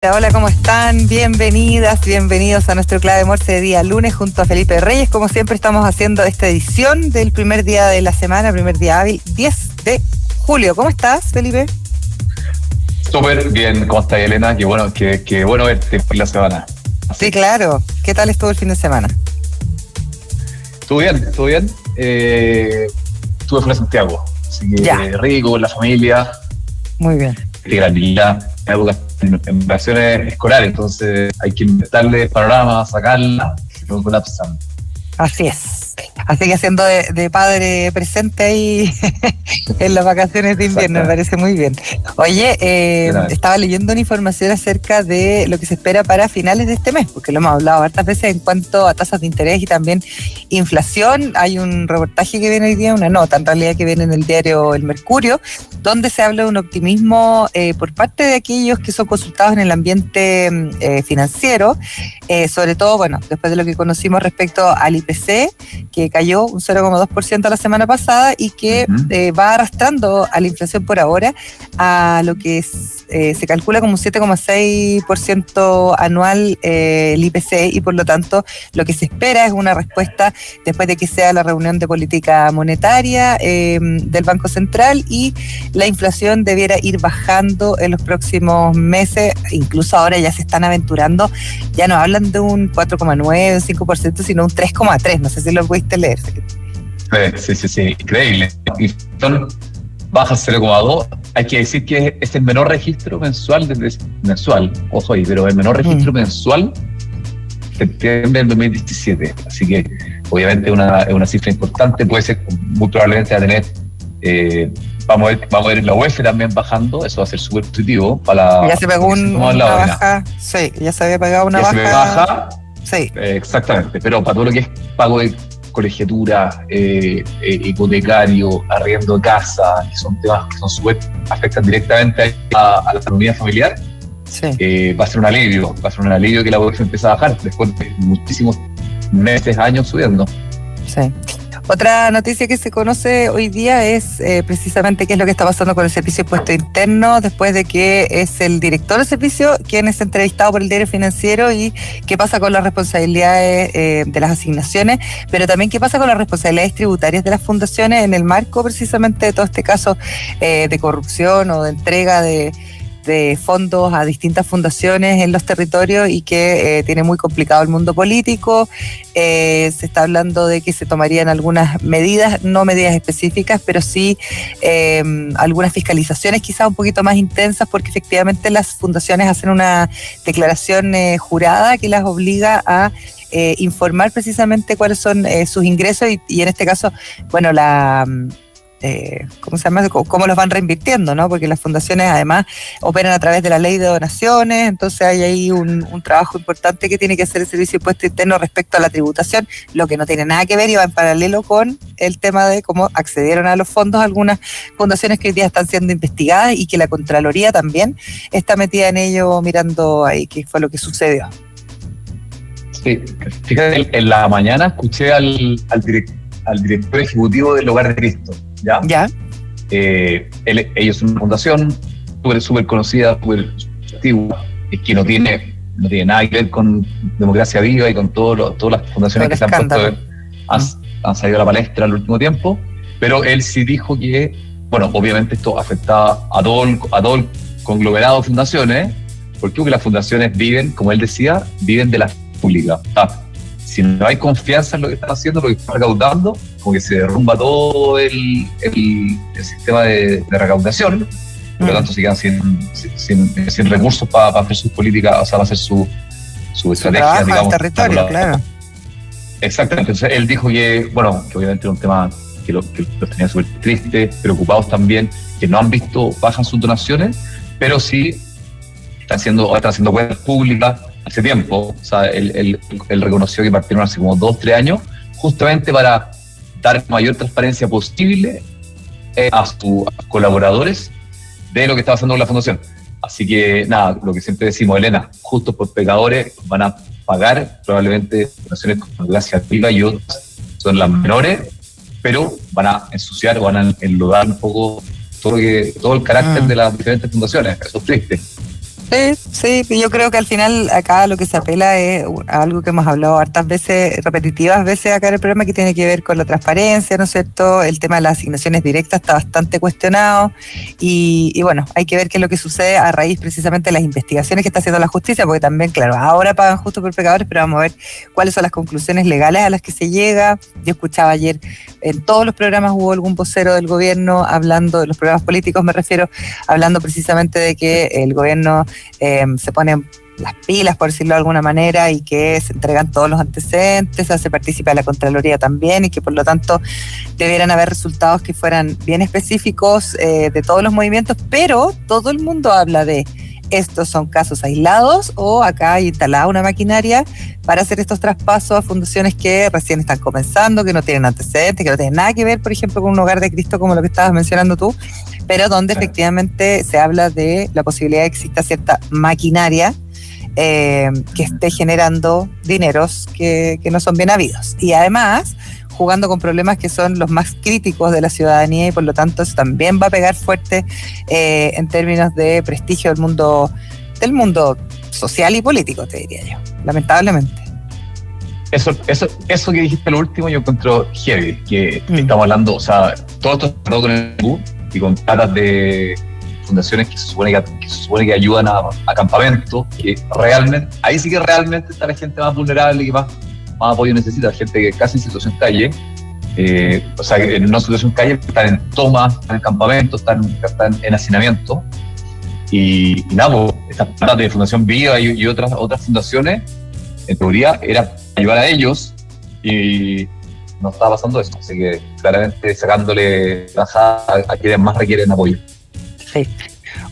Hola, ¿cómo están? Bienvenidas, bienvenidos a nuestro Clave Morse de día lunes junto a Felipe Reyes. Como siempre estamos haciendo esta edición del primer día de la semana, primer día hábil, 10 de julio. ¿Cómo estás, Felipe? Súper bien, ¿cómo estás, Elena? Qué bueno verte por la semana. Sí, claro. ¿Qué tal estuvo el fin de semana? Estuvo bien. Estuve fuera de Santiago, así que Ya. Rico, con la familia, Muy bien. de granilidad, en vacaciones escolares, entonces hay que inventarle panorama, sacarla, y no colapsan. Así es. Así que haciendo de padre presente ahí en las vacaciones de invierno, me parece muy bien. Oye, estaba leyendo una información acerca de lo que se espera para finales de este mes, porque lo hemos hablado hartas veces en cuanto a tasas de interés y también inflación. Hay un reportaje que viene hoy día, una nota en realidad que viene en el diario El Mercurio, donde se habla de un optimismo por parte de aquellos que son consultados en el ambiente financiero, sobre todo, bueno, después de lo que conocimos respecto al IPC, que cayó un 0,2% la semana pasada y que va arrastrando a la inflación por ahora a lo que se calcula como un 7,6% anual el IPC, y por lo tanto lo que se espera es una respuesta después de que sea la reunión de política monetaria del Banco Central, y la inflación debiera ir bajando en los próximos meses. Incluso ahora ya se están aventurando, ya no hablan de un 4,9, un 5%, sino un 3,3%. No sé si lo pudiste leer. Sí, increíble. Inflación baja 0,2. Hay que decir que es el menor registro mensual, ojo ahí, pero el menor registro mensual septiembre del 2017. Así que obviamente es una cifra importante. Puede ser, muy probablemente, va a tener, vamos a ver la UEF también bajando. Eso va a ser súper positivo para ya se pegó una baja. Sí, ya se había pegado una baja. Se baja. Sí. Exactamente, pero para todo lo que es pago de colegiatura, hipotecario, arriendo de casa, que son temas que son súper, afectan directamente a la economía familiar, sí. Va a ser un alivio que la UEF empiece a bajar después de muchísimos meses, años subiendo. Sí. Otra noticia que se conoce hoy día es precisamente qué es lo que está pasando con el Servicio de Impuesto Interno, después de que es el director del servicio quien es entrevistado por el Diario Financiero, y qué pasa con las responsabilidades de las asignaciones, pero también qué pasa con las responsabilidades tributarias de las fundaciones en el marco precisamente de todo este caso de corrupción o de entrega de fondos a distintas fundaciones en los territorios, y que tiene muy complicado el mundo político. Se está hablando de que se tomarían algunas medidas, no medidas específicas, pero sí algunas fiscalizaciones quizás un poquito más intensas, porque efectivamente las fundaciones hacen una declaración jurada que las obliga a informar precisamente cuáles son sus ingresos y en este caso, bueno, ¿cómo se llama? Cómo los van reinvirtiendo, ¿no? Porque las fundaciones además operan a través de la ley de donaciones, entonces hay ahí un trabajo importante que tiene que hacer el Servicio de Impuesto Interno respecto a la tributación, lo que no tiene nada que ver y va en paralelo con el tema de cómo accedieron a los fondos algunas fundaciones que hoy día están siendo investigadas, y que la Contraloría también está metida en ello, mirando ahí qué fue lo que sucedió. Sí, fíjate, en la mañana escuché al director ejecutivo del Hogar de Cristo. ¿Ya? Ellos son una fundación súper conocida, súper activa, que no tiene nada que ver con Democracia Viva y con todas las fundaciones que se han salido a la palestra en el último tiempo, pero él sí dijo que, bueno, obviamente esto afectaba a todo el conglomerado de fundaciones, porque las fundaciones viven, como él decía, viven de la pública. Si no hay confianza en lo que están haciendo, lo que están recaudando, como que se derrumba todo el sistema de recaudación. Por lo tanto, se quedan sin recursos para hacer sus políticas, o sea, para hacer su estrategia, digamos. Territorio, claro. Exactamente. Entonces, él dijo que, bueno, que obviamente era un tema que los tenía súper tristes, preocupados también, que no han visto bajas sus donaciones, pero sí están haciendo cuentas públicas hace tiempo. O sea, él reconoció que partieron hace como 2-3 años, justamente para dar mayor transparencia posible a sus colaboradores de lo que está pasando con la fundación. Así que nada, lo que siempre decimos, Elena, justos por pecadores van a pagar probablemente donaciones con Democracia Viva, y otras son las menores, pero van a ensuciar o van a enlodar un poco todo el carácter de las diferentes fundaciones. Eso es triste. Sí, yo creo que al final acá lo que se apela es a algo que hemos hablado hartas veces, repetitivas veces acá en el programa, que tiene que ver con la transparencia, ¿no es cierto? El tema de las asignaciones directas está bastante cuestionado y bueno, hay que ver qué es lo que sucede a raíz precisamente de las investigaciones que está haciendo la justicia, porque también, claro, ahora pagan justo por pecadores, pero vamos a ver cuáles son las conclusiones legales a las que se llega. Yo escuchaba ayer, en todos los programas hubo algún vocero del gobierno hablando, de los programas políticos me refiero, hablando precisamente de que el gobierno se ponen las pilas, por decirlo de alguna manera, y que se entregan todos los antecedentes, se hace partícipe a la Contraloría también, y que por lo tanto debieran haber resultados que fueran bien específicos de todos los movimientos, pero todo el mundo habla de estos son casos aislados o acá hay instalada una maquinaria para hacer estos traspasos a fundaciones que recién están comenzando, que no tienen antecedentes, que no tienen nada que ver, por ejemplo, con un hogar de Cristo como lo que estabas mencionando tú, pero donde efectivamente se habla de la posibilidad de que exista cierta maquinaria que esté generando dineros que no son bien habidos. Y además jugando con problemas que son los más críticos de la ciudadanía y por lo tanto eso también va a pegar fuerte en términos de prestigio del mundo social y político, te diría yo, lamentablemente. Eso que dijiste lo último yo encuentro heavy, que estamos hablando, o sea, todo esto está con el EU y con platas de fundaciones que se supone que ayudan a campamentos, que realmente, ahí sí que realmente está la gente más vulnerable y que más apoyo necesita, gente que casi en situación calle, o sea, en una situación calle están en tomas, están en campamentos, están en hacinamiento, y nada, pues, estas platas de Fundación Viva y otras fundaciones, en teoría, era ayudar a ellos, y no estaba pasando eso, así que claramente sacándole bajada a quienes más requieren apoyo. Sí.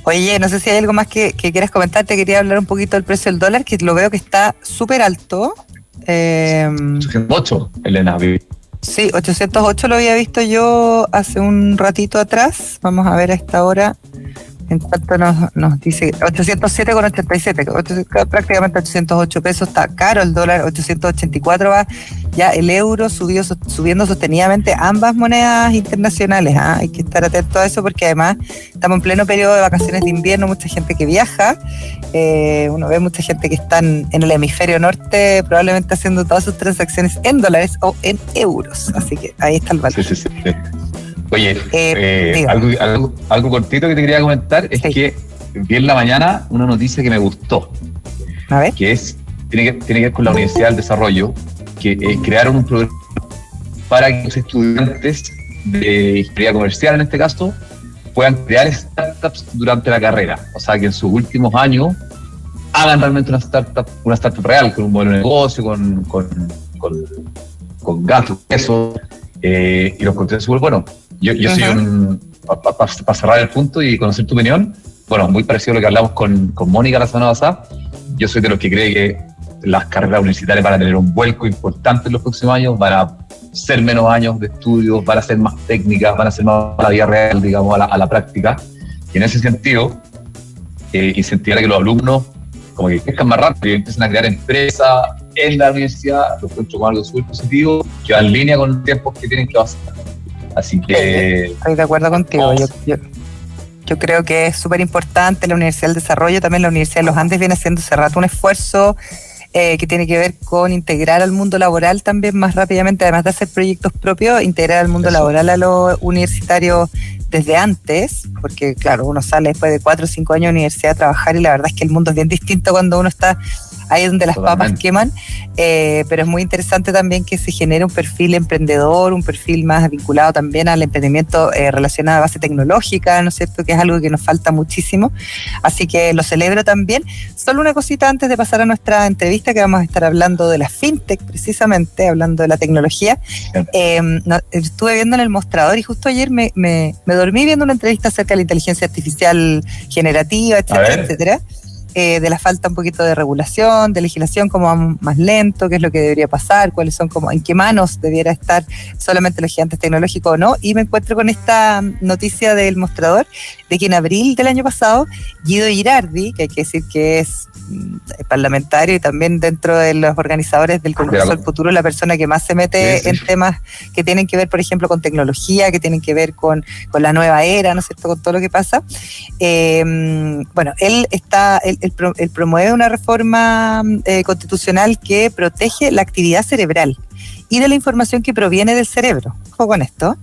Oye, no sé si hay algo más que quieras comentar. Te quería hablar un poquito del precio del dólar, que lo veo que está súper alto. 808, Elena. Sí, 808 lo había visto yo hace un ratito atrás. Vamos a ver a esta hora en cuanto nos dice 807,87, prácticamente 808 pesos. Está caro el dólar, 884 va ya el euro subiendo sostenidamente ambas monedas internacionales. Hay que estar atento a eso porque además estamos en pleno periodo de vacaciones de invierno, mucha gente que viaja, uno ve mucha gente que están en el hemisferio norte probablemente haciendo todas sus transacciones en dólares o en euros, así que ahí está el valor. Sí. Oye, algo cortito que te quería comentar es que vi en la mañana una noticia que me gustó. A ver. Que tiene que ver con la Universidad del Desarrollo, que crearon un programa para que los estudiantes de ingeniería comercial, en este caso, puedan crear startups durante la carrera. O sea, que en sus últimos años hagan realmente una startup real, con un modelo de negocio, con gastos, eso, y los encontré súper buenos. Yo soy para cerrar el punto y conocer tu opinión, bueno, muy parecido a lo que hablamos con Mónica la semana pasada. Yo soy de los que cree que las carreras universitarias van a tener un vuelco importante en los próximos años, van a ser menos años de estudios, van a ser más técnicas, van a ser más a la vida real, digamos, a la práctica. Y en ese sentido, incentivar a que los alumnos como que crezcan más rápido y empiecen a crear empresas en la universidad, lo encuentro como algo súper positivo, que va en línea con los tiempos que tienen que pasar. Así que... Estoy de acuerdo contigo. Yo creo que es súper importante la Universidad del Desarrollo, también la Universidad de los Andes viene haciendo hace rato un esfuerzo que tiene que ver con integrar al mundo laboral también más rápidamente, además de hacer proyectos propios, integrar al mundo laboral a los universitarios desde antes, porque claro, uno sale después de 4 o 5 años de universidad a trabajar y la verdad es que el mundo es bien distinto cuando uno está ahí donde las papas queman, pero es muy interesante también que se genere un perfil emprendedor, un perfil más vinculado también al emprendimiento relacionado a base tecnológica, ¿no es cierto?, que es algo que nos falta muchísimo, así que lo celebro también. Solo una cosita antes de pasar a nuestra entrevista, que vamos a estar hablando de la fintech, precisamente, hablando de la tecnología. Estuve viendo en el mostrador y justo ayer me dormí viendo una entrevista acerca de la inteligencia artificial generativa, etcétera, de la falta un poquito de regulación, de legislación, cómo vamos más lento, qué es lo que debería pasar, cuáles son, como en qué manos debiera estar solamente los gigantes tecnológicos o no, y me encuentro con esta noticia del mostrador de que en abril del año pasado Guido Girardi, que hay que decir que es parlamentario y también dentro de los organizadores del Congreso del Futuro, la persona que más se mete en temas que tienen que ver, por ejemplo, con tecnología, que tienen que ver con la nueva era, ¿no es cierto?, con todo lo que pasa. Bueno, él promueve una reforma constitucional que protege la actividad cerebral y de la información que proviene del cerebro. Ojo con esto.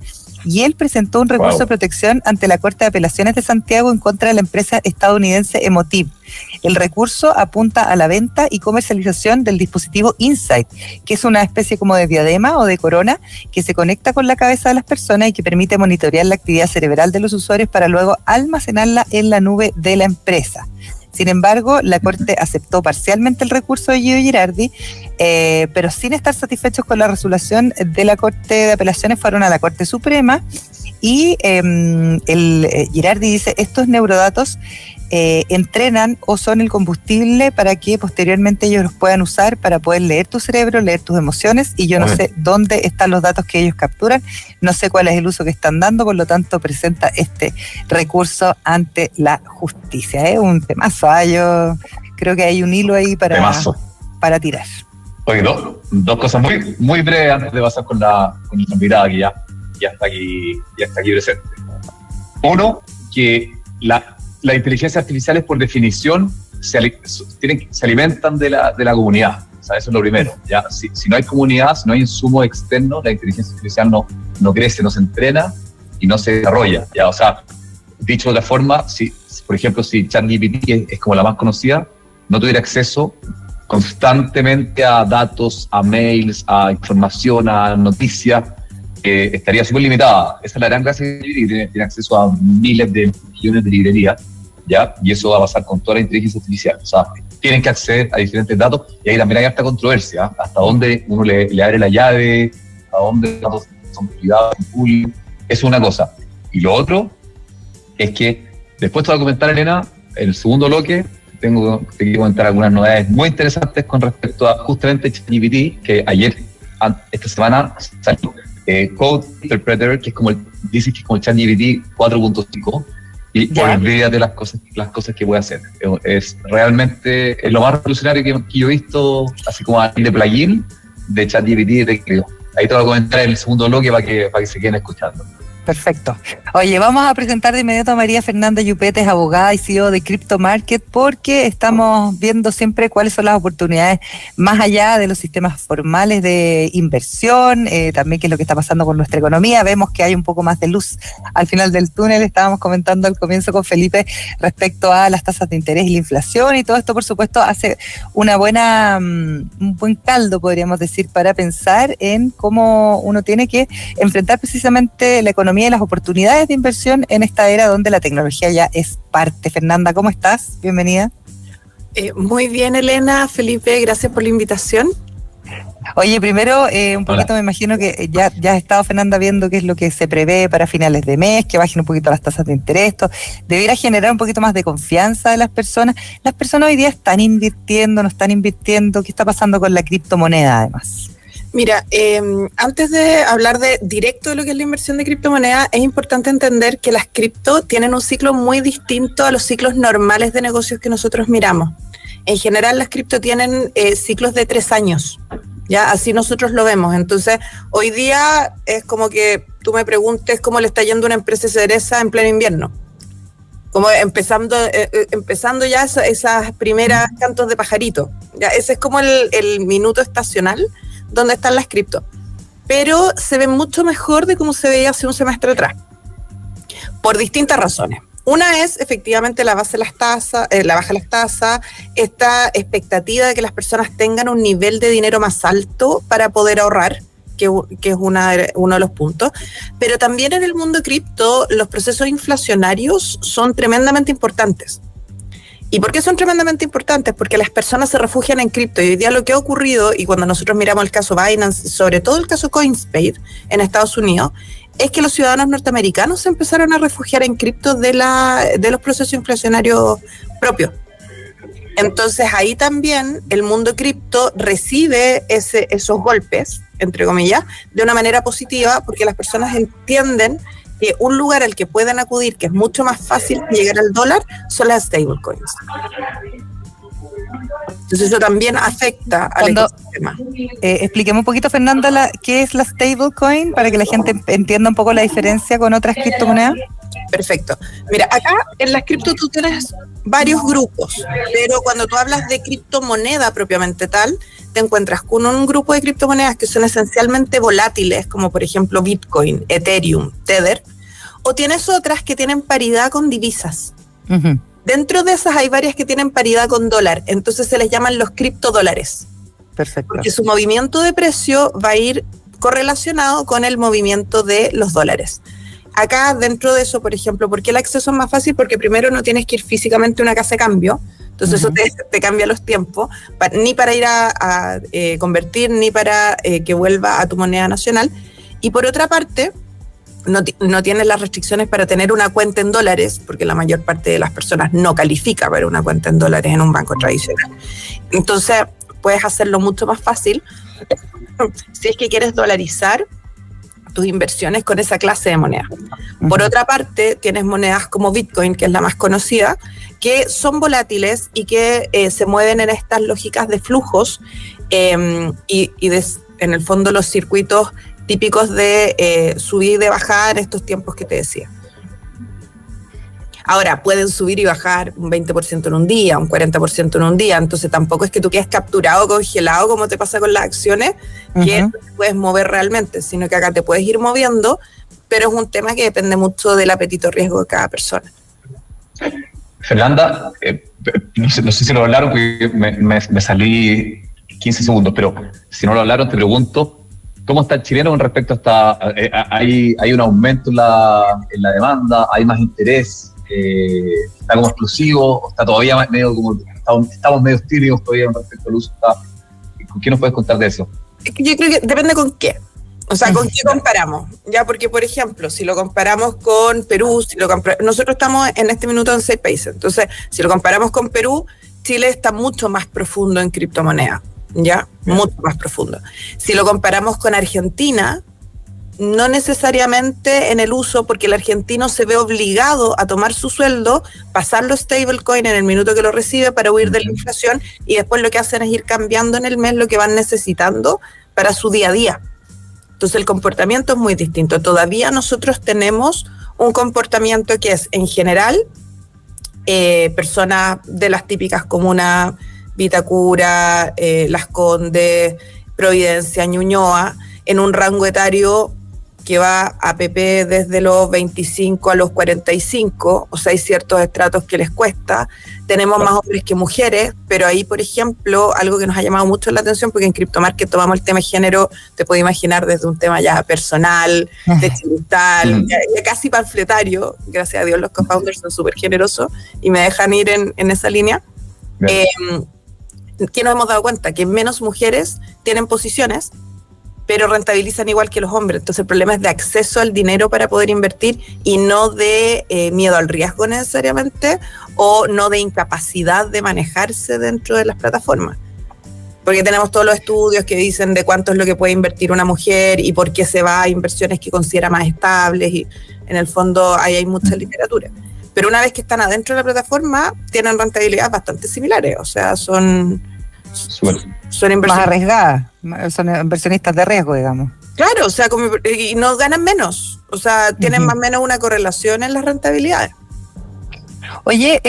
Y él presentó un recurso de protección ante la Corte de Apelaciones de Santiago en contra de la empresa estadounidense Emotiv. El recurso apunta a la venta y comercialización del dispositivo Insight, que es una especie como de diadema o de corona que se conecta con la cabeza de las personas y que permite monitorear la actividad cerebral de los usuarios para luego almacenarla en la nube de la empresa. Sin embargo, la Corte aceptó parcialmente el recurso de Guido Girardi, pero sin estar satisfechos con la resolución de la Corte de Apelaciones, fueron a la Corte Suprema y Girardi dice, estos neurodatos entrenan o son el combustible para que posteriormente ellos los puedan usar para poder leer tu cerebro, leer tus emociones, y yo no sé dónde están los datos que ellos capturan, no sé cuál es el uso que están dando, por lo tanto presenta este recurso ante la justicia. Es un temazo, yo creo que hay un hilo ahí para tirar. Oye, dos cosas muy breves antes de pasar con la invitada que ya está aquí presente. Uno, que las inteligencias artificiales, por definición, se alimentan de la comunidad. O sea, eso es lo primero. ¿Ya? Si no hay comunidad, si no hay insumo externo, la inteligencia artificial no crece, no se entrena y no se desarrolla. ¿Ya? O sea, dicho de otra forma, por ejemplo, si ChatGPT es como la más conocida, no tuviera acceso constantemente a datos, a mails, a información, a noticias, estaría súper limitada. Esa es la gran gracia de ChatGPT, tiene acceso a miles de millones de librerías, ¿ya? Y eso va a pasar con toda la inteligencia artificial. O sea, tienen que acceder a diferentes datos y ahí también hay harta controversia, ¿eh? Hasta dónde uno le abre la llave, a dónde los datos son privados, públicos. Eso es una cosa. Y lo otro es que, después te voy a comentar, Elena, en el segundo bloque, te quiero comentar algunas novedades muy interesantes con respecto a justamente ChatGPT, que esta semana salió Code Interpreter, que es como dice que es como el ChatGPT 4.5, y olvídate las cosas que puede hacer. Es realmente lo más revolucionario que yo he visto, así como de plugin de ChatGPT. Ahí te voy a comentar en el segundo bloque para que se queden escuchando. Perfecto. Oye, vamos a presentar de inmediato a María Fernanda Yupetes, abogada y CEO de Crypto Market, porque estamos viendo siempre cuáles son las oportunidades más allá de los sistemas formales de inversión, también qué es lo que está pasando con nuestra economía. Vemos que hay un poco más de luz al final del túnel. Estábamos comentando al comienzo con Felipe respecto a las tasas de interés y la inflación, y todo esto, por supuesto, hace un buen caldo, podríamos decir, para pensar en cómo uno tiene que enfrentar precisamente la economía y las oportunidades de inversión en esta era donde la tecnología ya es parte. Fernanda, ¿cómo estás? Bienvenida. Muy bien, Elena, Felipe, gracias por la invitación. Oye, primero, un poquito, me imagino que ya has estado, Fernanda, viendo qué es lo que se prevé para finales de mes, que bajen un poquito las tasas de interés. Esto debiera generar un poquito más de confianza de las personas. Las personas hoy día están invirtiendo, no están invirtiendo. ¿Qué está pasando con la criptomoneda, además? Mira, antes de hablar directo de lo que es la inversión de criptomonedas, es importante entender que las cripto tienen un ciclo muy distinto a los ciclos normales de negocios que nosotros miramos. En general, las cripto tienen ciclos de 3 años, ¿ya? Así nosotros lo vemos. Entonces, hoy día es como que tú me preguntes cómo le está yendo a una empresa cereza en pleno invierno. Como empezando ya esas primeras cantos de pajarito. ¿Ya? Ese es como el minuto estacional donde están las cripto, pero se ve mucho mejor de cómo se veía hace un semestre atrás, por distintas razones. Una es efectivamente la baja de las tasas, esta expectativa de que las personas tengan un nivel de dinero más alto para poder ahorrar, que es uno de los puntos, pero también en el mundo cripto los procesos inflacionarios son tremendamente importantes. ¿Y por qué son tremendamente importantes? Porque las personas se refugian en cripto, y hoy día lo que ha ocurrido, y cuando nosotros miramos el caso Binance, sobre todo el caso Coinbase en Estados Unidos, es que los ciudadanos norteamericanos se empezaron a refugiar en cripto de los procesos inflacionarios propios. Entonces ahí también el mundo cripto recibe esos golpes, entre comillas, de una manera positiva, porque las personas entienden que un lugar al que pueden acudir, que es mucho más fácil llegar al dólar, son las stablecoins. Entonces eso también afecta al ecosistema. Expliquemos un poquito, Fernanda, ¿qué es la stablecoin para que la gente entienda un poco la diferencia con otras criptomonedas? Perfecto. Mira, acá en las cripto tú tienes varios grupos, pero cuando tú hablas de criptomoneda propiamente tal, te encuentras con un grupo de criptomonedas que son esencialmente volátiles, como por ejemplo Bitcoin, Ethereum, Tether, o tienes otras que tienen paridad con divisas. Uh-huh. Dentro de esas hay varias que tienen paridad con dólar, entonces se les llaman los criptodólares. Perfecto. Porque su movimiento de precio va a ir correlacionado con el movimiento de los dólares. Acá dentro de eso, por ejemplo, ¿por qué el acceso es más fácil? Porque primero no tienes que ir físicamente a una casa de cambio, entonces eso te cambia los tiempos, ni para ir a convertir, ni para que vuelva a tu moneda nacional. Y por otra parte, no tienes las restricciones para tener una cuenta en dólares, porque la mayor parte de las personas no califica para una cuenta en dólares en un banco tradicional. Entonces, puedes hacerlo mucho más fácil si es que quieres dolarizar tus inversiones con esa clase de moneda. Por otra parte, tienes monedas como Bitcoin, que es la más conocida, que son volátiles y que se mueven en estas lógicas de flujos en el fondo los circuitos típicos de subir y de bajar en estos tiempos que te decía. Ahora, pueden subir y bajar un 20% en un día, un 40% en un día, entonces tampoco es que tú quedes capturado, congelado, como te pasa con las acciones, que no te puedes mover realmente, sino que acá te puedes ir moviendo, pero es un tema que depende mucho del apetito riesgo de cada persona. Fernanda, no sé si lo hablaron, porque me salí 15 segundos, pero si no lo hablaron, te pregunto, ¿cómo está el chileno con respecto a hay un aumento en la demanda, hay más interés? ¿Está como exclusivo o está todavía medio como estamos medio tímidos todavía con respecto al uso? ¿Con qué nos puedes contar de eso? Yo creo que depende con qué. O sea, ¿con qué comparamos? Ya, porque, por ejemplo, si lo comparamos con Perú, nosotros estamos en este minuto en 6 países. Entonces, si lo comparamos con Perú, Chile está mucho más profundo en criptomonedas. ¿Ya? Mucho más profundo. Si lo comparamos con Argentina, no necesariamente en el uso, porque el argentino se ve obligado a tomar su sueldo, pasarlo stablecoin en el minuto que lo recibe para huir de la inflación, y después lo que hacen es ir cambiando en el mes lo que van necesitando para su día a día. Entonces el comportamiento es muy distinto. Todavía nosotros tenemos un comportamiento que es, en general, personas de las típicas comunas, Vitacura, Las Condes, Providencia, Ñuñoa, en un rango etario que va a PP desde los 25 a los 45, o sea, hay ciertos estratos que les cuesta. Tenemos más hombres que mujeres, pero ahí, por ejemplo, algo que nos ha llamado mucho la atención, porque en CryptoMarket tomamos el tema de género, te puedo imaginar desde un tema ya personal, sentimental, ya casi panfletario. Gracias a Dios los co-founders son súper generosos y me dejan ir en esa línea. Que nos hemos dado cuenta que menos mujeres tienen posiciones, pero rentabilizan igual que los hombres. Entonces el problema es de acceso al dinero para poder invertir y no de miedo al riesgo necesariamente, o no de incapacidad de manejarse dentro de las plataformas. Porque tenemos todos los estudios que dicen de cuánto es lo que puede invertir una mujer y por qué se va a inversiones que considera más estables, y en el fondo ahí hay mucha literatura. Pero una vez que están adentro de la plataforma, tienen rentabilidades bastante similares, o sea, son inversiones más arriesgadas, son inversionistas de riesgo, digamos. Claro, o sea, y no ganan menos, o sea, tienen más o menos una correlación en las rentabilidades. Oye,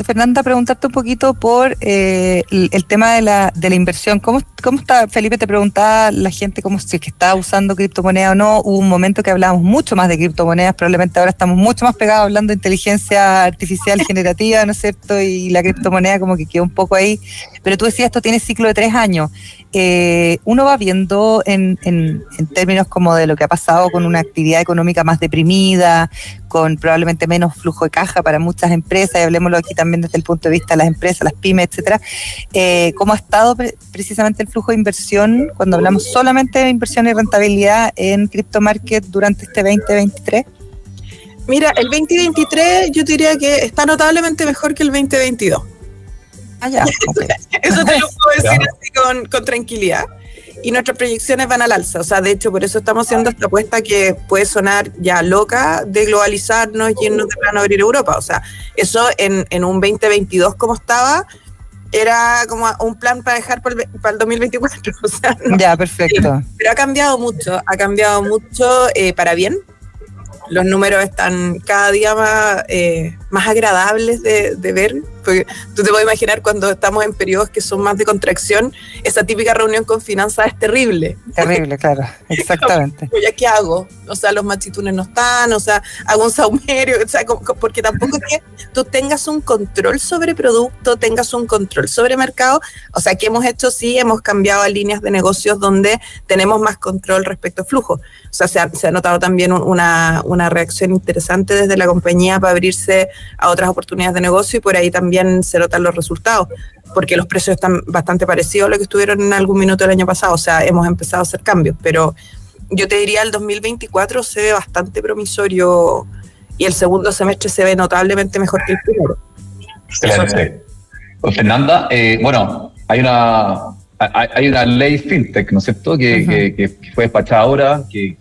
Fernanda, preguntarte un poquito por el tema de la inversión. ¿Cómo está? Felipe te preguntaba la gente si es que está usando criptomonedas o no. Hubo un momento que hablábamos mucho más de criptomonedas, probablemente ahora estamos mucho más pegados hablando de inteligencia artificial generativa, ¿no es cierto? Y la criptomoneda como que quedó un poco ahí. Pero tú decías, esto tiene ciclo de 3 años. Uno va viendo en términos como de lo que ha pasado con una actividad económica más deprimida, con probablemente menos flujo de caja para muchas empresas, y hablemoslo aquí también desde el punto de vista de las empresas, las pymes, etcétera. ¿Cómo ha estado precisamente el flujo de inversión cuando hablamos solamente de inversión y rentabilidad en CryptoMarket durante este 2023? Mira, el 2023 yo diría que está notablemente mejor que el 2022. Ah, ya. Okay. Eso te lo puedo decir así con tranquilidad. Y nuestras proyecciones van al alza. O sea, de hecho, por eso estamos haciendo esta apuesta que puede sonar ya loca de globalizarnos y irnos de plano a abrir Europa. O sea, eso en un 2022 como estaba, Era como un plan para dejar para el 2024. O sea, no. Ya, perfecto. Pero ha cambiado mucho para bien. Los números están cada día más agradables de ver, porque tú te puedes imaginar cuando estamos en periodos que son más de contracción, esa típica reunión con finanzas es terrible. Terrible, claro, exactamente. ¿Ya qué hago? O sea, los machitunes no están, o sea, hago un saumerio, o sea, porque tampoco es que tú tengas un control sobre producto, tengas un control sobre mercado. O sea, ¿qué hemos hecho? Sí, hemos cambiado a líneas de negocios donde tenemos más control respecto a flujo. O sea, se ha notado también una reacción interesante desde la compañía para abrirse a otras oportunidades de negocio, y por ahí también se notan los resultados, porque los precios están bastante parecidos a lo que estuvieron en algún minuto el año pasado. O sea, hemos empezado a hacer cambios, pero yo te diría el 2024 se ve bastante promisorio y el segundo semestre se ve notablemente mejor que el primero. Excelente. Pues, Fernanda, bueno, hay una ley FinTech, ¿no es cierto?, que fue despachada ahora, que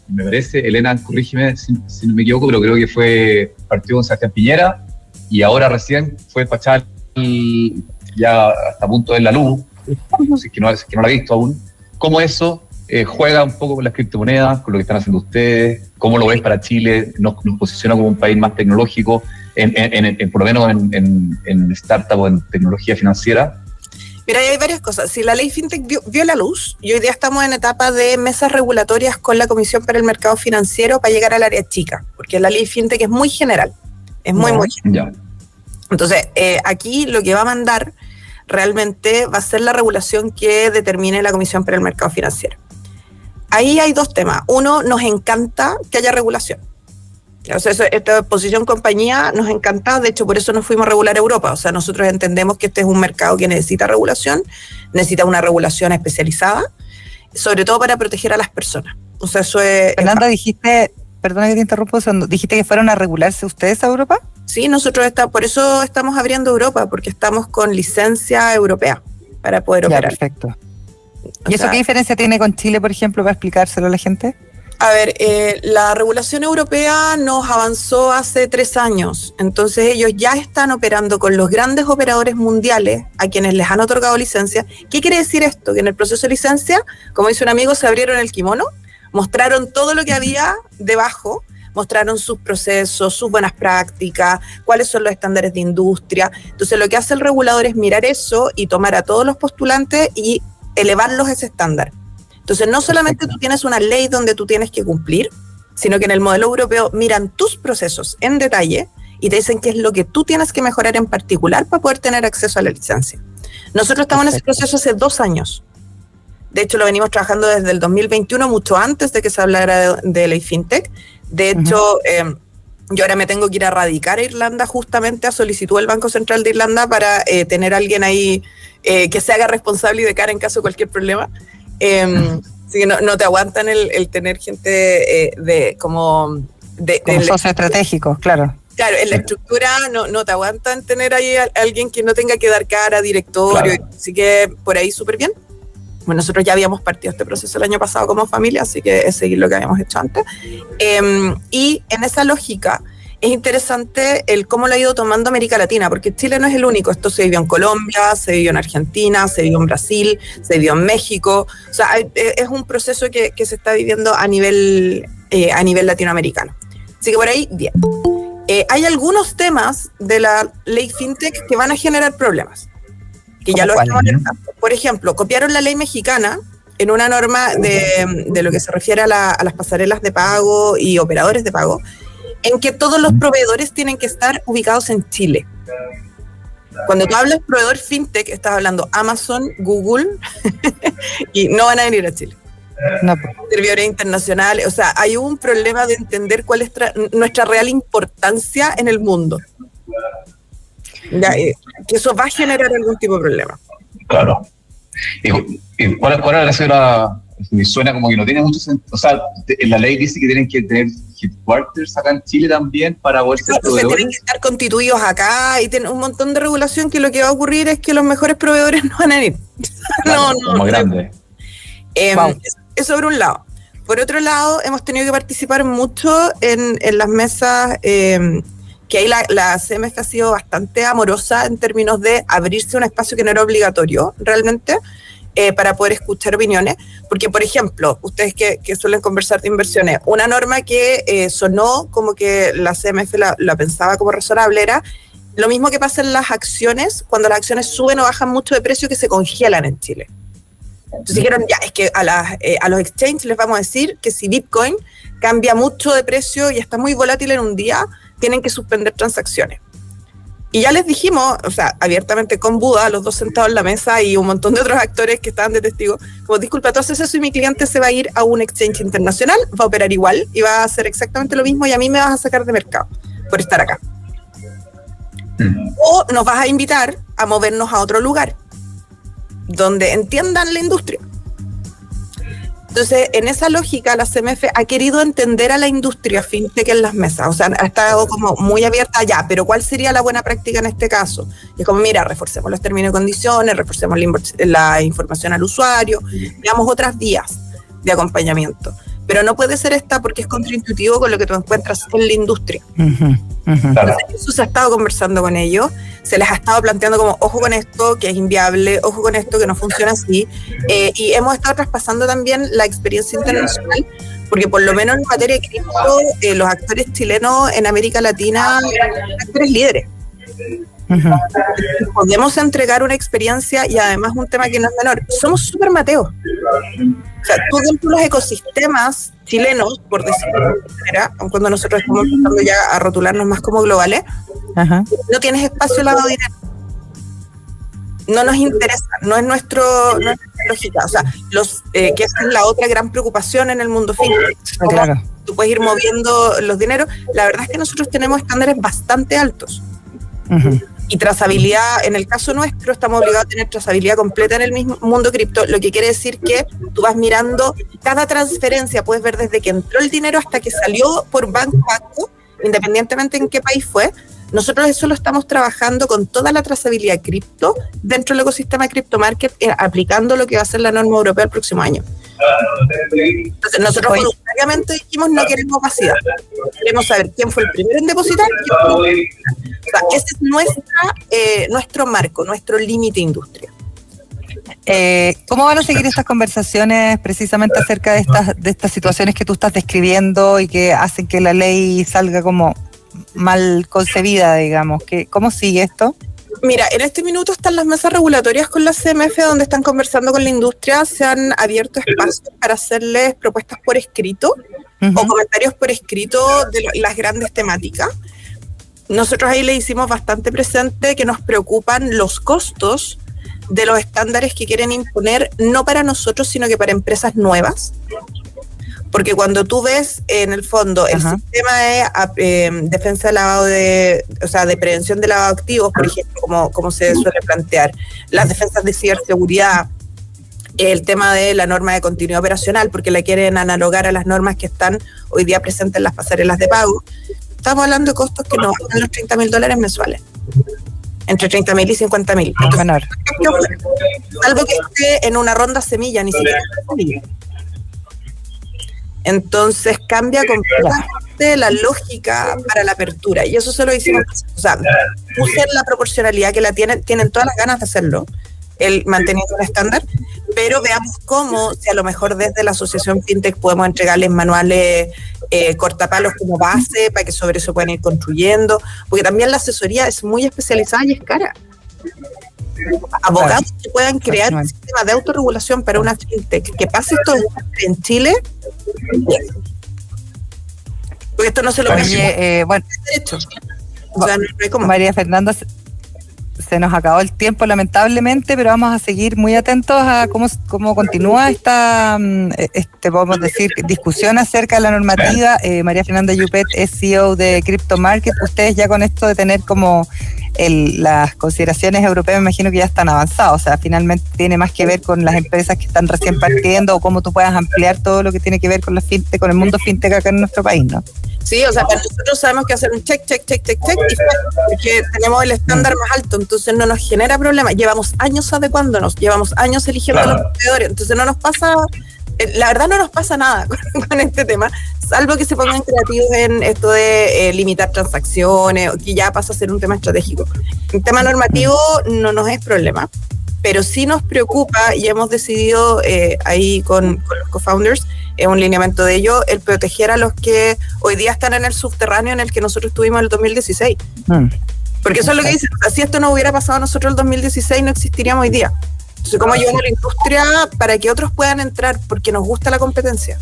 me parece, Elena, corrígeme si no me equivoco, pero creo que partió con Sebastián Piñera y ahora recién fue despachada ya hasta a punto de la luz, si es que no la he visto aún. ¿Cómo eso juega un poco con las criptomonedas, con lo que están haciendo ustedes? ¿Cómo lo ves para Chile? ¿Nos posiciona como un país más tecnológico, por lo menos en startup o en tecnología financiera? Mira, hay varias cosas. Si la ley FinTech vio la luz, y hoy día estamos en etapa de mesas regulatorias con la Comisión para el Mercado Financiero para llegar al área chica, porque la ley FinTech es muy general, es muy general. Ya. Entonces, aquí lo que va a mandar realmente va a ser la regulación que determine la Comisión para el Mercado Financiero. Ahí hay dos temas. Uno, nos encanta que haya regulación. O sea, esta posición compañía nos encanta, de hecho por eso nos fuimos a regular Europa. O sea, nosotros entendemos que este es un mercado que necesita regulación, necesita una regulación especializada, sobre todo para proteger a las personas. O sea, eso es... Fernanda, dijiste, perdona que te interrumpo, dijiste que fueron a regularse ustedes a Europa. Sí, nosotros por eso estamos abriendo Europa, porque estamos con licencia europea para poder operar. Perfecto. ¿Y eso qué diferencia tiene con Chile, por ejemplo, para explicárselo a la gente? A ver, la regulación europea nos avanzó hace 3 años, entonces ellos ya están operando con los grandes operadores mundiales a quienes les han otorgado licencia. ¿Qué quiere decir esto? Que en el proceso de licencia, como dice un amigo, se abrieron el kimono, mostraron todo lo que había debajo, mostraron sus procesos, sus buenas prácticas, cuáles son los estándares de industria. Entonces lo que hace el regulador es mirar eso y tomar a todos los postulantes y elevarlos a ese estándar. Entonces, no solamente tú tienes una ley donde tú tienes que cumplir, sino que en el modelo europeo miran tus procesos en detalle y te dicen qué es lo que tú tienes que mejorar en particular para poder tener acceso a la licencia. Nosotros estamos en ese proceso hace 2 años. De hecho, lo venimos trabajando desde el 2021, mucho antes de que se hablara de ley FinTech. De hecho, yo ahora me tengo que ir a radicar a Irlanda justamente a solicitud del Banco Central de Irlanda para tener a alguien ahí que se haga responsable y de cara en caso de cualquier problema. Así que no te aguantan el tener gente como socios estratégicos, claro. Claro, en la estructura no te aguantan tener ahí a alguien que no tenga que dar cara, directorio, claro. Así que por ahí súper bien. Bueno, nosotros ya habíamos partido este proceso el año pasado como familia, así que es seguir lo que habíamos hecho antes. Y en esa lógica es interesante el cómo lo ha ido tomando América Latina, porque Chile no es el único. Esto se vivió en Colombia, se vivió en Argentina, se vivió en Brasil, se vivió en México. O sea, es un proceso que se está viviendo a nivel latinoamericano. Así que por ahí, bien. Hay algunos temas de la ley FinTech que van a generar problemas, que ya lo estamos alertando. Por ejemplo, copiaron la ley mexicana en una norma de lo que se refiere a las pasarelas de pago y operadores de pago, en que todos los proveedores tienen que estar ubicados en Chile. Cuando tú hablas proveedor FinTech, estás hablando Amazon, Google, y no van a venir a Chile. No. Servidores internacionales, o sea, hay un problema de entender cuál es nuestra real importancia en el mundo. Ya, que eso va a generar algún tipo de problema. Claro. ¿Y cuál ha sido me suena como que no tiene mucho sentido? O sea, en la ley dice que tienen que tener headquarters acá en Chile también para poder ser proveedores. Tienen que estar constituidos acá y tienen un montón de regulación que lo que va a ocurrir es que los mejores proveedores no van a ir. Claro, no. Grande. Eso por un lado. Por otro lado, hemos tenido que participar mucho en las mesas que ahí la CMF ha sido bastante amorosa en términos de abrirse un espacio que no era obligatorio realmente, para poder escuchar opiniones, porque por ejemplo, ustedes que suelen conversar de inversiones, una norma que sonó como que la CMF la pensaba como razonable era lo mismo que pasa en las acciones, cuando las acciones suben o bajan mucho de precio, que se congelan en Chile. Entonces dijeron, ya, es que a los exchanges les vamos a decir que si Bitcoin cambia mucho de precio y está muy volátil en un día, tienen que suspender transacciones. Y ya les dijimos, o sea, abiertamente con Buda, los dos sentados en la mesa y un montón de otros actores que estaban de testigo, como, disculpa, tú haces eso y mi cliente se va a ir a un exchange internacional, va a operar igual y va a hacer exactamente lo mismo y a mí me vas a sacar de mercado por estar acá. O nos vas a invitar a movernos a otro lugar donde entiendan la industria. Entonces, en esa lógica, la CMF ha querido entender a la industria fintech en las mesas. O sea, ha estado como muy abierta ya, pero ¿cuál sería la buena práctica en este caso? Y es como, mira, reforcemos los términos y condiciones, reforcemos la información al usuario, veamos otras vías de acompañamiento. Pero no puede ser esta porque es contraintuitivo con lo que tú encuentras en la industria. Entonces, eso se ha estado conversando con ellos, se les ha estado planteando como, ojo con esto, que es inviable, ojo con esto, que no funciona así, y hemos estado traspasando también la experiencia internacional, porque por lo menos en materia de cripto, los actores chilenos en América Latina son actores líderes. Podemos entregar una experiencia y además un tema que no es menor. Somos súper mateos. O sea, tú dentro de los ecosistemas chilenos, por decirlo de alguna manera, aun cuando nosotros estamos empezando ya a rotularnos más como globales, no tienes espacio al lado de dinero. No nos interesa, no es nuestra lógica. O sea, que esa es la otra gran preocupación en el mundo fintech. Claro. Tú puedes ir moviendo los dineros. La verdad es que nosotros tenemos estándares bastante altos. Y trazabilidad, en el caso nuestro, estamos obligados a tener trazabilidad completa en el mismo mundo cripto, lo que quiere decir que tú vas mirando cada transferencia, puedes ver desde que entró el dinero hasta que salió por banco a banco, independientemente en qué país fue. Nosotros eso lo estamos trabajando con toda la trazabilidad cripto dentro del ecosistema de Crypto Market, aplicando lo que va a ser la norma europea el próximo año. Entonces nosotros voluntariamente dijimos no queremos opacidad, queremos saber quién fue el primero en depositar, o sea, ese es nuestro marco, nuestro límite industria. ¿Cómo van a seguir estas conversaciones precisamente acerca de estas situaciones que tú estás describiendo y que hacen que la ley salga como mal concebida, digamos? ¿Cómo sigue esto? Mira, en este minuto están las mesas regulatorias con la CMF donde están conversando con la industria, se han abierto espacios para hacerles propuestas por escrito o comentarios por escrito de las grandes temáticas. Nosotros ahí le hicimos bastante presente que nos preocupan los costos de los estándares que quieren imponer, no para nosotros, sino que para empresas nuevas. Porque cuando tú ves, en el fondo, el sistema de defensa de lavado de prevención de lavado de activos, por ejemplo, como se suele plantear, las defensas de ciberseguridad, el tema de la norma de continuidad operacional, porque la quieren analogar a las normas que están hoy día presentes en las pasarelas de pago, estamos hablando de costos que no van a los $30,000 mensuales. Entre 30.000 y 50.000. Algo que esté en una ronda semilla, ni siquiera semilla. Entonces cambia completamente la lógica para la apertura. Y eso se lo hicimos. O sea, usen la proporcionalidad que la tienen todas las ganas de hacerlo, manteniendo un estándar, pero veamos cómo, si a lo mejor desde la asociación FinTech podemos entregarles manuales cortapalos como base para que sobre eso puedan ir construyendo, porque también la asesoría es muy especializada y es cara. Abogados que puedan crear un sistema de autorregulación para una FinTech que pase esto en Chile, porque esto no se lo permite. Bueno, o sea, no hay como. María Fernanda, se nos acabó el tiempo lamentablemente, pero vamos a seguir muy atentos a cómo continúa esta, podemos decir, discusión acerca de la normativa. María Fernanda Yupet es CEO de Crypto Market. Ustedes ya con esto de tener como las consideraciones europeas, me imagino que ya están avanzadas, o sea, finalmente tiene más que ver con las empresas que están recién partiendo o cómo tú puedas ampliar todo lo que tiene que ver con la fintech, con el mundo fintech acá en nuestro país, ¿no? Sí, o sea, para nosotros sabemos que hacer un check, porque tenemos el estándar más alto, entonces no nos genera problema. Llevamos años adecuándonos, llevamos años eligiendo a los proveedores, entonces no nos pasa la verdad no nos pasa nada con este tema, salvo que se pongan creativos en esto de limitar transacciones, que ya pasa a ser un tema estratégico. El tema normativo no nos es problema, pero sí nos preocupa y hemos decidido ahí con los co-founders, un lineamiento de ello, el proteger a los que hoy día están en el subterráneo en el que nosotros estuvimos en el 2016. Porque eso es lo que dicen, si esto no hubiera pasado a nosotros en el 2016 no existiríamos hoy día. Entonces, ¿cómo ayudamos a la industria para que otros puedan entrar? Porque nos gusta la competencia.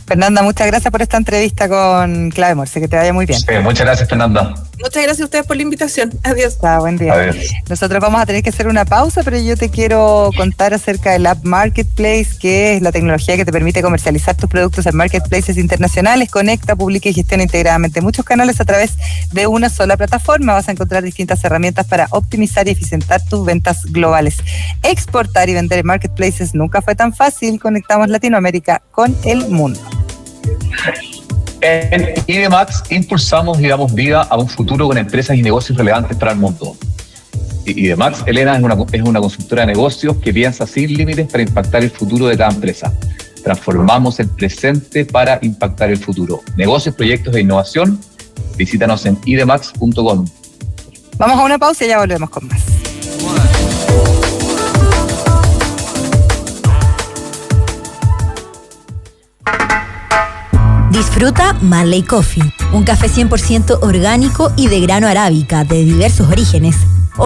Fernanda, muchas gracias por esta entrevista con Clave Morse, que te vaya muy bien. Sí, muchas gracias, Fernanda. Muchas gracias a ustedes por la invitación. Adiós. Buen día. Adiós. Nosotros vamos a tener que hacer una pausa, pero yo te quiero contar acerca del App Marketplace, que es la tecnología que te permite comercializar tus productos en marketplaces internacionales. Conecta, publica y gestiona integradamente muchos canales a través de una sola plataforma. Vas a encontrar distintas herramientas para optimizar y eficientar tus ventas globales. Exportar y vender en marketplaces nunca fue tan fácil. Conectamos Latinoamérica con el mundo. En IDMAX impulsamos y damos vida a un futuro con empresas y negocios relevantes para el mundo. IDMAX, Elena, es una consultora de negocios que piensa sin límites para impactar el futuro de cada empresa. Transformamos el presente para impactar el futuro. Negocios, proyectos e innovación. Visítanos en idmax.com. Vamos a una pausa y ya volvemos con más. Disfruta Marley Coffee, un café 100% orgánico y de grano arábica de diversos orígenes,